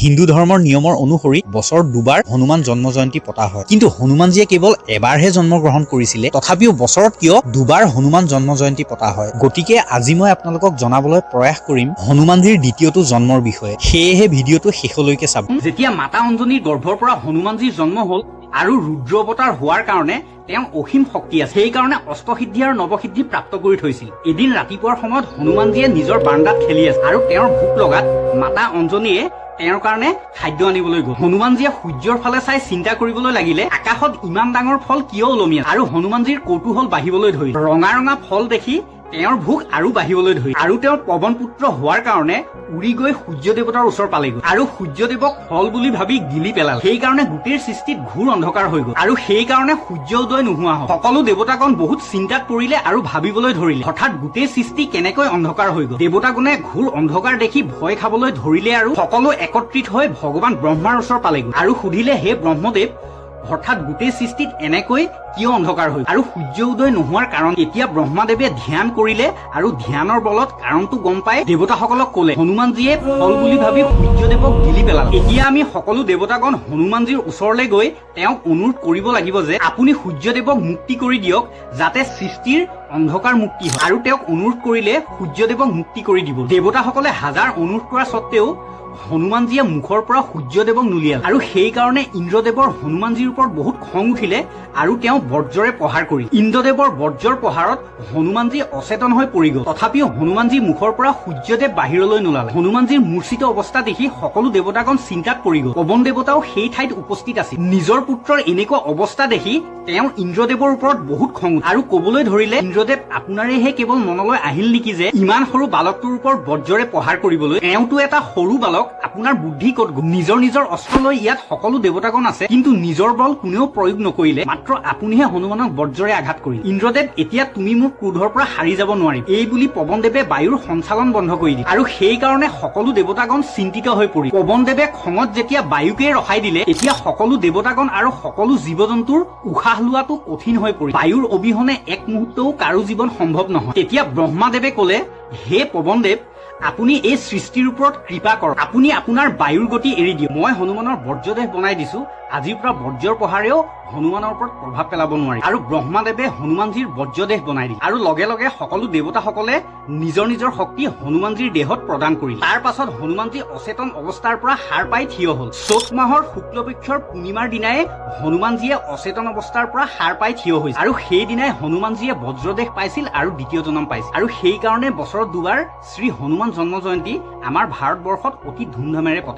হিন্দু ধৰ্মৰ নিয়মৰ অনুসৰি বছৰ দুবাৰ হনুমান জন্ম জয়ন্তী পতা হয়। কিন্তু হনুমানজীয়ে কেৱল এবাৰহে জন্মগ্ৰহণ কৰিছিলে, তথাপিও বছৰত কিয় দুবাৰ হনুমান জন্ম জয়ন্তী পতা হয়। গতিকে আজি মই আপোনালোকক জনাবলৈ প্ৰয়াস কৰিম হনুমানজীৰ দ্বিতীয়টো জন্মৰ বিষয়ে। সেয়েহে ভিডিঅ'টো শেষলৈকে চাব। যেতিয়া মাতা অঞ্জনীৰ গৰ্ভৰ পৰা হনুমানজীৰ জন্ম হ'ল আৰু ৰুদ্ৰ অৱতাৰ হোৱাৰ কাৰণে তেওঁ অসীম শক্তি আছে, সেইকাৰণে অষ্টসিদ্ধি আৰু নৱসিদ্ধি প্ৰাপ্ত কৰি থৈছিল। এদিন ৰাতিপুৱাৰ সময়ত হনুমানজীয়ে নিজৰ বাৰান্দাত খেলি আছে আৰু তেওঁৰ ভোক লগাত মাতা অঞ্জনীয়ে তেওঁৰ কাৰণে খাদ্য আনিবলৈ গ'ল। হনুমানজীয়ে সূৰ্যৰ ফালে চাই চিন্তা কৰিবলৈ লাগিলে, আকাশত ইমান ডাঙৰ ফল কিয় ওলমি আছে? আৰু হনুমানজীৰ কৌতূহল বাঢ়িবলৈ ধৰিল। ৰঙা ৰঙা ফল দেখি তেওঁৰ ভোক আৰু বাঢ়িবলৈ ধৰিল আৰু তেওঁ পৱন পুত্ৰ হোৱাৰ কাৰণে উৰি গৈ সূৰ্য দেৱতাৰ ওচৰ পালেগৈ আৰু সূৰ্যদেৱক ফল বুলি ভাবি গিলি পেলাল। সেইকাৰণে গোটেই সৃষ্টিত ঘোৰ অন্ধকাৰ হৈ গ'ল আৰু সেইকাৰণে সূৰ্য উদয় নোহোৱা হ'ল। সকলো দেৱতাগণ বহুত চিন্তাত পৰিলে আৰু ভাবিবলৈ ধৰিলে, হঠাৎ গোটেই সৃষ্টি কেনেকৈ অন্ধকাৰ হৈ গ'ল। দেৱতাগণে ঘোৰ অন্ধকাৰ দেখি ভয় খাবলৈ ধৰিলে আৰু সকলো একত্ৰিত হৈ ভগৱান ব্ৰহ্মাৰ ওচৰ পালেগৈ আৰু সুধিলে, হে ব্ৰহ্মদেৱ, হঠাৎ গোটেই সৃষ্টিত এনেকৈ কিয় অন্ধকাৰ হৈ আৰু সূৰ্য উদয় নোহোৱাৰ কাৰণ? এতিয়া ব্ৰহ্মাদেৱে ধ্যান কৰিলে আৰু ধ্যানৰ বলত কাৰণটো গম পাই দেৱতাসকলক ক'লে। হনুমানজীয়ে ফল বুলি ভাবি সূৰ্যদেৱক গিলি পেলালে। এতিয়া আমি সকলো দেৱতাগণ হনুমানজীৰ ওচৰলৈ গৈ তেওঁক অনুৰোধ কৰিব লাগিব যে আপুনি সূৰ্যদেৱক মুক্তি কৰি দিয়ক, যাতে সৃষ্টিৰ অন্ধকাৰ মুক্তি হয়। আৰু তেওঁক অনুৰোধ কৰিলে সূৰ্যদেৱক মুক্তি কৰি দিব। দেৱতাসকলে হাজাৰ অনুৰোধ কৰা স্বত্তেও হনুমানজীয়ে মুখৰ পৰা সূৰ্যদেৱক নুলিয়ালে আৰু সেইকাৰণে ইন্দ্ৰদেৱৰ হনুমানজীৰ ওপৰত বহুত খং উঠিলে আৰু তেওঁ বজ্ৰৰে প্ৰহাৰ কৰিলে। ইন্দ্ৰদেৱৰ বজ্ৰৰ প্ৰহাৰত হনুমানজী অচেতন হৈ পৰি গ'ল। তথাপিও হনুমানজীৰ মুখৰ পৰা সূৰ্যদেৱ বাহিৰলৈ নোলালে। হনুমানজীৰ মূৰ্ছিত অৱস্থা দেখি সকলো দেৱতাগণ চিন্তাত পৰি গ'ল। পৱন দেৱতাও সেই ঠাইত উপস্থিত আছিল। নিজৰ পুত্ৰৰ এনেকুৱা অৱস্থা দেখি তেওঁ ইন্দ্ৰদেৱৰ ওপৰত বহুত খং আৰু ক'বলৈ ধৰিলে, ইন্দ্ৰদেৱ, আপোনাৰেহে কেৱল মনলৈ আহিল নেকি যে ইমান সৰু বালকটোৰ ওপৰত বজ্ৰৰে প্ৰহাৰ কৰিবলৈ? এওঁটো এটা সৰু বালক, আপোনাৰ বুদ্ধি ক'ত গ'ল? নিজৰ নিজৰ অস্ত্ৰ লৈ ইয়াত সকলো দেৱতাগণ আছে, কিন্তু নিজৰ বল কোনেও প্ৰয়োগ নকৰিলে, মাত্ৰ আপুনিহে হনুমানক বজ্ৰৰে আঘাত কৰিলে। ইন্দ্ৰদেৱ, এতিয়া তুমি মোৰ ক্ৰোধৰ পৰা হাৰি যাব নোৱাৰিম। এই বুলি পৱনদেৱে বায়ুৰ সঞ্চালন বন্ধ কৰি দিলে আৰু সেইকাৰণে সকলো দেৱতাগণ চিন্তিত হৈ পৰিল। পৱনদেৱে খঙত যেতিয়া বায়ুকে ৰখাই দিলে, এতিয়া সকলো দেৱতাগণ আৰু সকলো জীৱ জন্তুৰ উশাহ লোৱাটো কঠিন হৈ পৰিল। বায়ুৰ অবিহনে এক মুহূৰ্তও কাৰো জীৱন সম্ভৱ নহয়। তেতিয়া ব্ৰহ্মাদেৱে ক'লে, হে পৱনদেৱ, আপুনি এই সৃষ্টিৰ ওপৰত কৃপা কৰক, আপুনি আপোনাৰ বায়ুৰ গতি এৰি দিয়ক। মই হনুমানৰ বজ্ৰদেহ বনাই দিছো, আজিৰ পৰা বজ্ৰৰ প্ৰহাৰেও হনুমানৰ ওপৰত প্ৰভাৱ পেলাব নোৱাৰে। আৰু ব্ৰহ্মাদেৱে হনুমানজীৰ বজ্ৰদেহ বনাই দিলে আৰু লগে লগে সকলো দেৱতাসকলে নিজৰ নিজৰ শক্তি হনুমানজীৰ দেহত প্ৰদান কৰিলে। তাৰ পাছত হনুমানজী অচেতন অৱস্থাৰ পৰা সাৰ পাই থিয় হ'ল। চ'ত মাহৰ শুক্লপক্ষৰ পূৰ্ণিমাৰ দিনাই হনুমানজীয়ে অচেতন অৱস্থাৰ পৰা সাৰ পাই থিয় হৈছিল আৰু সেইদিনাই হনুমানজীয়ে বজ্ৰদেহ পাইছিল আৰু দ্বিতীয় জন্ম পাইছিল। আৰু সেইকাৰণে বছৰত দুবাৰ শ্ৰী হনুমান জন্ম জয়ন্তী আমাৰ ভাৰতবৰ্ষত অতি ধুমধামেৰে পতা